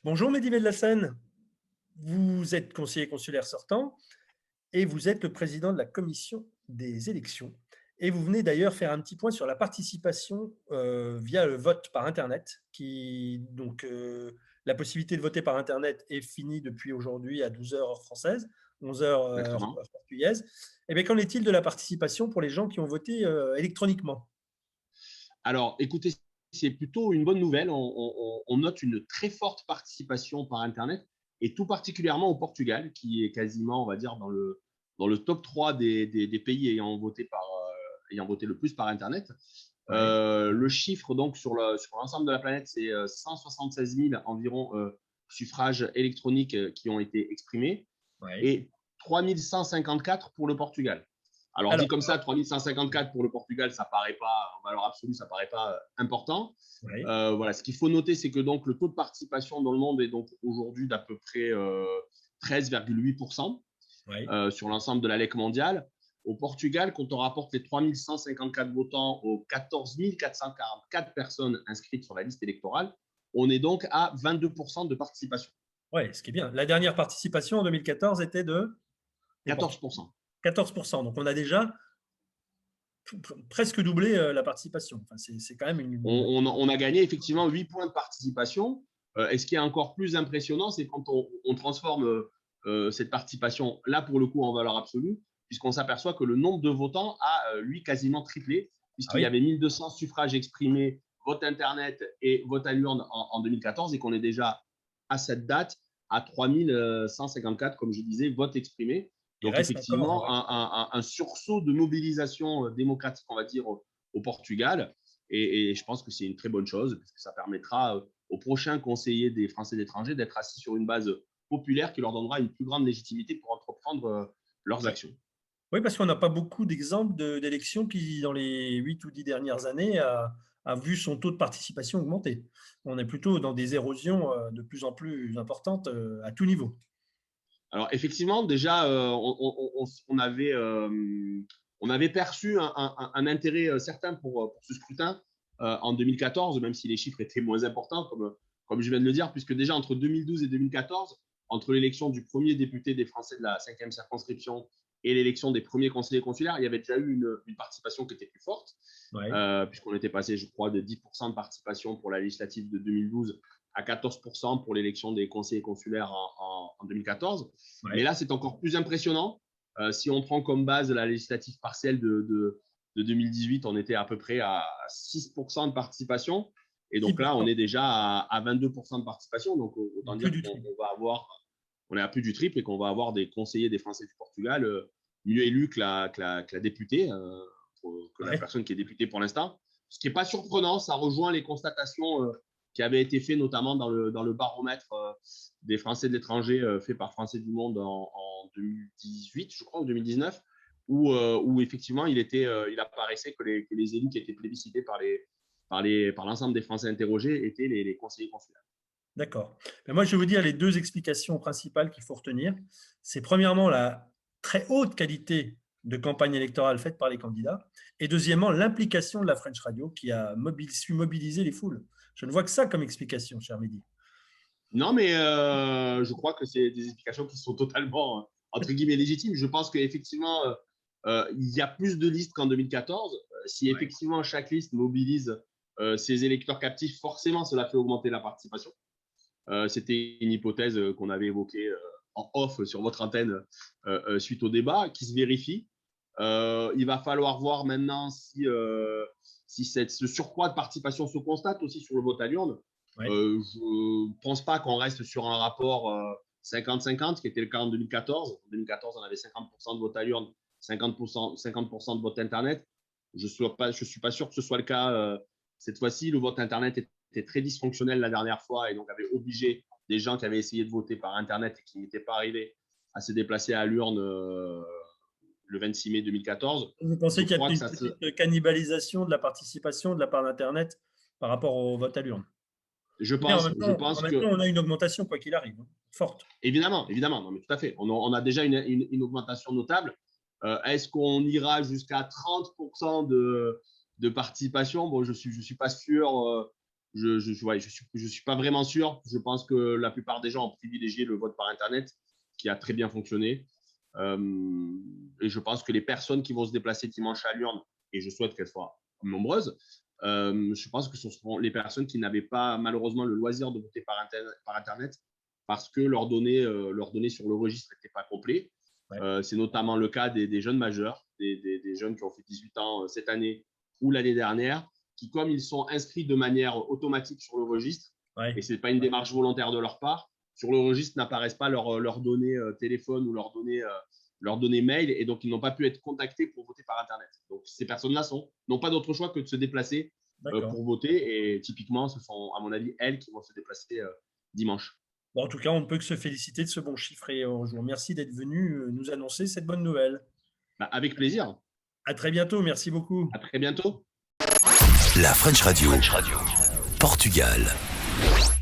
Bonjour Mehdi Belhassane, vous êtes conseiller consulaire sortant et vous êtes le président de la commission des élections. Et vous venez d'ailleurs faire un petit point sur la participation via le vote par Internet, la possibilité de voter par Internet est finie depuis aujourd'hui à 12 heures heure française, 11 heures heure Exactement. portugaise. Et bien, qu'en est-il de la participation pour les gens qui ont voté électroniquement? Alors, écoutez, c'est plutôt une bonne nouvelle. On note une très forte participation par Internet et tout particulièrement au Portugal, qui est quasiment, on va dire, dans le top 3 des pays ayant voté le plus par Internet. Oui, Le chiffre, donc, sur l'ensemble de la planète, c'est 176 000 environ suffrages électroniques qui ont été exprimés oui. et 3 154 pour le Portugal. Alors, dit Alors, comme ça, 3154 pour le Portugal, ça paraît pas, en valeur absolue, ça paraît pas important. oui, Voilà, ce qu'il faut noter, c'est que donc, le taux de participation dans le monde est donc aujourd'hui d'à peu près 13,8% oui. sur l'ensemble de la LEC mondiale. Au Portugal, quand on rapporte les 3154 votants aux 14 444 personnes inscrites sur la liste électorale, on est donc à 22% de participation. Ouais, ce qui est bien. La dernière participation en 2014 était de 14%. 14%. Donc, on a déjà presque doublé la participation. Enfin, c'est quand même On a gagné effectivement 8 points de participation. Et ce qui est encore plus impressionnant, c'est quand on transforme cette participation, là pour le coup en valeur absolue, puisqu'on s'aperçoit que le nombre de votants a, lui, quasiment triplé, Ah puisqu'il y oui, avait 1200 suffrages exprimés, vote Internet et vote à l'urne en 2014, et qu'on est déjà à cette date à 3154, comme je disais, votes exprimés. il Donc reste encore. effectivement, un sursaut de mobilisation démocratique, on va dire, au Portugal. Et je pense que c'est une très bonne chose, parce que ça permettra aux prochains conseillers des Français d'étranger d'être assis sur une base populaire qui leur donnera une plus grande légitimité pour entreprendre leurs actions. Oui, parce qu'on n'a pas beaucoup d'exemples d'élections qui, dans les 8 ou 10 dernières années, a vu son taux de participation augmenter. On est plutôt dans des érosions de plus en plus importantes à tout niveau. Alors effectivement, déjà, on avait perçu un intérêt certain pour ce scrutin en 2014, même si les chiffres étaient moins importants, comme je viens de le dire, puisque déjà entre 2012 et 2014, entre l'élection du premier député des Français de la 5e circonscription et l'élection des premiers conseillers consulaires, il y avait déjà eu une participation qui était plus forte, Oui, puisqu'on était passé, je crois, de 10% de participation pour la législative de 2012 à 14% pour l'élection des conseillers consulaires en 2014. Mais oui. là, c'est encore plus impressionnant. Si on prend comme base la législative partielle de 2018, on était à peu près à 6% de participation. Et donc là, on 6%, est déjà à 22% de participation. Donc, autant plus dire du qu'on triple. va avoir, on est à plus du triple et qu'on va avoir des conseillers des Français du Portugal mieux élus que la députée, que la Ouais. personne qui est députée pour l'instant. Ce qui n'est pas surprenant, ça rejoint les constatations qui avaient été faites notamment dans le baromètre des Français de l'étranger fait par Français du Monde en 2018, je crois, ou 2019, où effectivement il apparaissait que les élus qui étaient plébiscités par l'ensemble des Français interrogés étaient les conseillers consulaires. D'accord. Mais moi, je vais vous dire les deux explications principales qu'il faut retenir. C'est premièrement la très haute qualité de campagne électorale faite par les candidats et deuxièmement l'implication de la French Radio qui a su mobiliser les foules. Je ne vois que ça comme explication, cher Mehdi. Non, mais je crois que c'est des explications qui sont totalement, entre guillemets, légitimes. Je pense qu'effectivement, il y a plus de listes qu'en 2014. Si Ouais. effectivement chaque liste mobilise ses électeurs captifs, forcément, cela fait augmenter la participation. C'était une hypothèse qu'on avait évoquée en off sur votre antenne suite au débat, qui se vérifie. Il va falloir voir maintenant si ce surcroît de participation se constate aussi sur le vote à l'urne. Ouais. Je ne pense pas qu'on reste sur un rapport 50-50, qui était le cas en 2014. En 2014, on avait 50% de vote à l'urne, 50% de vote Internet. Je ne suis pas sûr que ce soit le cas cette fois-ci. Le vote Internet était très dysfonctionnel la dernière fois et donc avait obligé des gens qui avaient essayé de voter par Internet et qui n'étaient pas arrivés à se déplacer à l'urne le 26 mai 2014. Vous Je pensez qu'il y a crois que une ça se. petite cannibalisation de la participation de la part d'Internet par rapport au vote à l'urne? Je Mais pense, je en pense même temps, que on a une augmentation, quoi qu'il arrive, hein, forte. évidemment, évidemment, non, mais tout à fait. On a déjà une augmentation notable. Est-ce qu'on ira jusqu'à 30% de participation? Bon, je suis pas sûr. je suis pas vraiment sûr. Je pense que la plupart des gens ont privilégié le vote par Internet, qui a très bien fonctionné. Et je pense que les personnes qui vont se déplacer dimanche à l'urne, et je souhaite qu'elles soient nombreuses, je pense que ce seront les personnes qui n'avaient pas malheureusement le loisir de voter par Internet parce que leurs données sur le registre n'étaient pas complets. Ouais. C'est notamment le cas des jeunes majeurs, des jeunes qui ont fait 18 ans cette année ou l'année dernière, qui, comme ils sont inscrits de manière automatique sur le registre, Ouais. et ce n'est pas une démarche volontaire de leur part, sur le registre n'apparaissent pas leurs données téléphone ou leurs données mail, et donc ils n'ont pas pu être contactés pour voter par Internet. Donc ces personnes-là n'ont pas d'autre choix que de se déplacer pour voter, et typiquement, ce sont, à mon avis, elles qui vont se déplacer dimanche. Bon, en tout cas, on ne peut que se féliciter de ce bon chiffre et je vous remercie d'être venu nous annoncer cette bonne nouvelle. Bah, avec plaisir. À très bientôt, merci beaucoup. À très bientôt. La French Radio. Portugal.